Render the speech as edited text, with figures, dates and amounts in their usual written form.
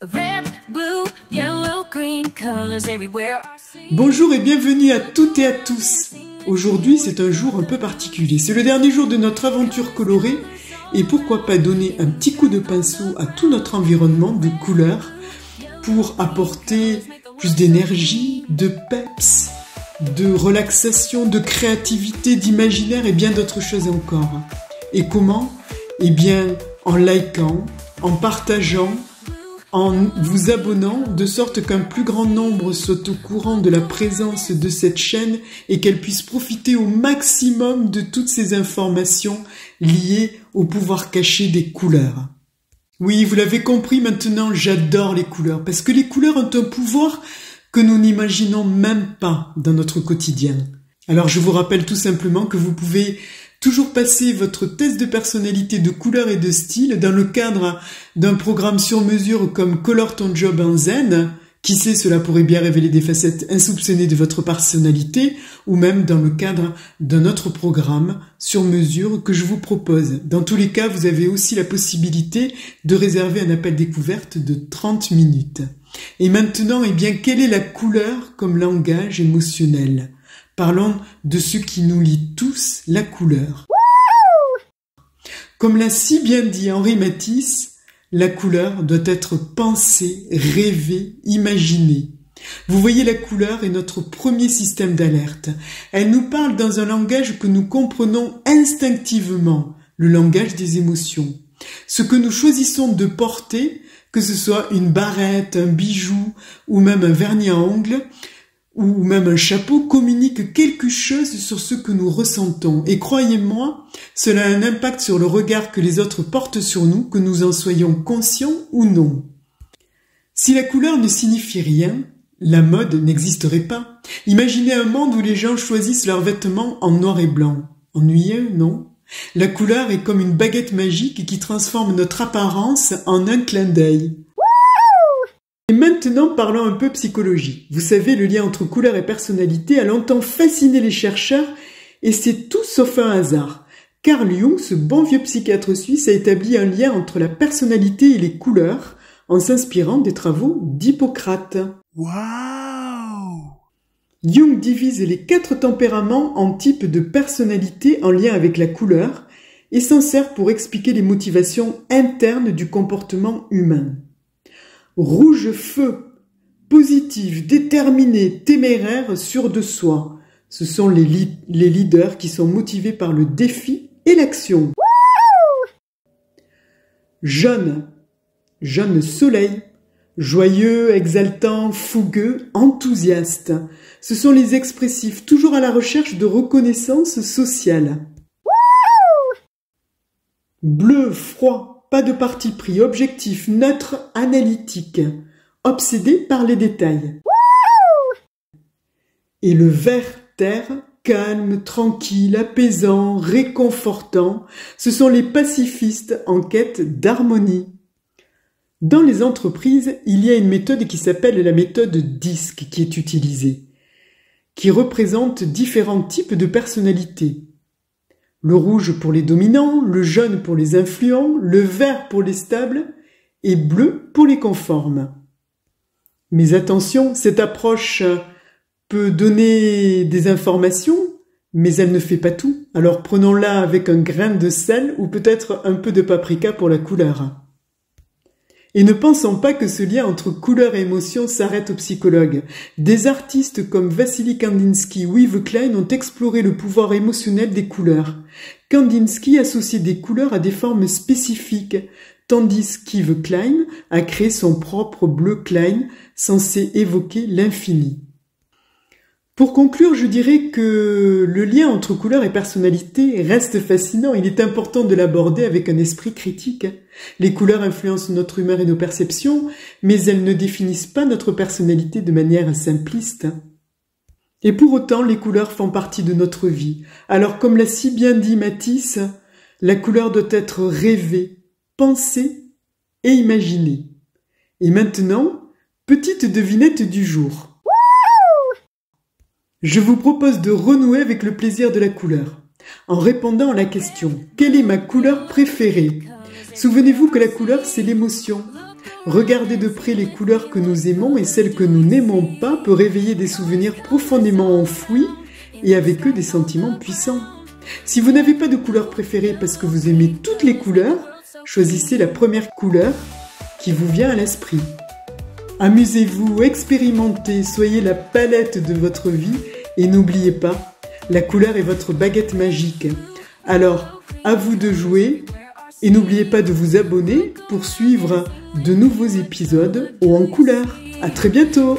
Red, blue, yellow, green, colors everywhere. Bonjour et bienvenue à toutes et à tous. Aujourd'hui, c'est un jour un peu particulier. C'est le dernier jour de notre aventure colorée et pourquoi pas donner un petit coup de pinceau à tout notre environnement de couleurs pour apporter plus d'énergie, de peps, de relaxation, de créativité, d'imaginaire et bien d'autres choses encore. Et comment ? Eh bien, en likant, en partageant, en vous abonnant, de sorte qu'un plus grand nombre soit au courant de la présence de cette chaîne et qu'elle puisse profiter au maximum de toutes ces informations liées au pouvoir caché des couleurs. Oui, vous l'avez compris maintenant, j'adore les couleurs, parce que les couleurs ont un pouvoir que nous n'imaginons même pas dans notre quotidien. Alors je vous rappelle tout simplement que vous pouvez toujours passer votre test de personnalité de couleur et de style dans le cadre d'un programme sur mesure comme Colore ton job en zen. Qui sait, cela pourrait bien révéler des facettes insoupçonnées de votre personnalité, ou même dans le cadre d'un autre programme sur mesure que je vous propose. Dans tous les cas, vous avez aussi la possibilité de réserver un appel découverte de 30 minutes. Et maintenant, eh bien, quelle est la couleur comme langage émotionnel ? Parlons de ce qui nous lie tous, la couleur. Comme l'a si bien dit Henri Matisse, la couleur doit être pensée, rêvée, imaginée. Vous voyez, la couleur est notre premier système d'alerte. Elle nous parle dans un langage que nous comprenons instinctivement, le langage des émotions. Ce que nous choisissons de porter, que ce soit une barrette, un bijou ou même un vernis à ongles, ou même un chapeau, communique quelque chose sur ce que nous ressentons. Et croyez-moi, cela a un impact sur le regard que les autres portent sur nous, que nous en soyons conscients ou non. Si la couleur ne signifie rien, la mode n'existerait pas. Imaginez un monde où les gens choisissent leurs vêtements en noir et blanc. Ennuyeux, non ? La couleur est comme une baguette magique qui transforme notre apparence en un clin d'œil. Et maintenant, parlons un peu psychologie. Vous savez, le lien entre couleur et personnalité a longtemps fasciné les chercheurs et c'est tout sauf un hasard. Carl Jung, ce bon vieux psychiatre suisse, a établi un lien entre la personnalité et les couleurs en s'inspirant des travaux d'Hippocrate. Waouh! Jung divise les 4 tempéraments en types de personnalité en lien avec la couleur et s'en sert pour expliquer les motivations internes du comportement humain. Rouge feu, positif, déterminé, téméraire, sûr de soi. Ce sont les leaders qui sont motivés par le défi et l'action. Jaune, jaune soleil, joyeux, exaltant, fougueux, enthousiaste. Ce sont les expressifs, toujours à la recherche de reconnaissance sociale. Bleu, froid. Pas de parti pris, objectif, neutre, analytique, obsédé par les détails. Et le vert terre, calme, tranquille, apaisant, réconfortant, ce sont les pacifistes en quête d'harmonie. Dans les entreprises, il y a une méthode qui s'appelle la méthode DISC qui est utilisée, qui représente différents types de personnalités. Le rouge pour les dominants, le jaune pour les influents, le vert pour les stables et bleu pour les conformes. Mais attention, cette approche peut donner des informations, mais elle ne fait pas tout. Alors prenons-la avec un grain de sel ou peut-être un peu de paprika pour la couleur. Et ne pensons pas que ce lien entre couleur et émotion s'arrête aux psychologues. Des artistes comme Vassily Kandinsky ou Yves Klein ont exploré le pouvoir émotionnel des couleurs. Kandinsky associait des couleurs à des formes spécifiques, tandis qu'Yves Klein a créé son propre bleu Klein, censé évoquer l'infini. Pour conclure, je dirais que le lien entre couleur et personnalité reste fascinant. Il est important de l'aborder avec un esprit critique. Les couleurs influencent notre humeur et nos perceptions, mais elles ne définissent pas notre personnalité de manière simpliste. Et pour autant, les couleurs font partie de notre vie. Alors, comme l'a si bien dit Matisse, la couleur doit être rêvée, pensée et imaginée. Et maintenant, petite devinette du jour. Je vous propose de renouer avec le plaisir de la couleur, en répondant à la question « Quelle est ma couleur préférée ?» Souvenez-vous que la couleur, c'est l'émotion. Regarder de près les couleurs que nous aimons et celles que nous n'aimons pas peut réveiller des souvenirs profondément enfouis et avec eux des sentiments puissants. Si vous n'avez pas de couleur préférée parce que vous aimez toutes les couleurs, choisissez la première couleur qui vous vient à l'esprit. Amusez-vous, expérimentez, soyez la palette de votre vie et n'oubliez pas, la couleur est votre baguette magique. Alors, à vous de jouer et n'oubliez pas de vous abonner pour suivre de nouveaux épisodes haut en couleur. À très bientôt!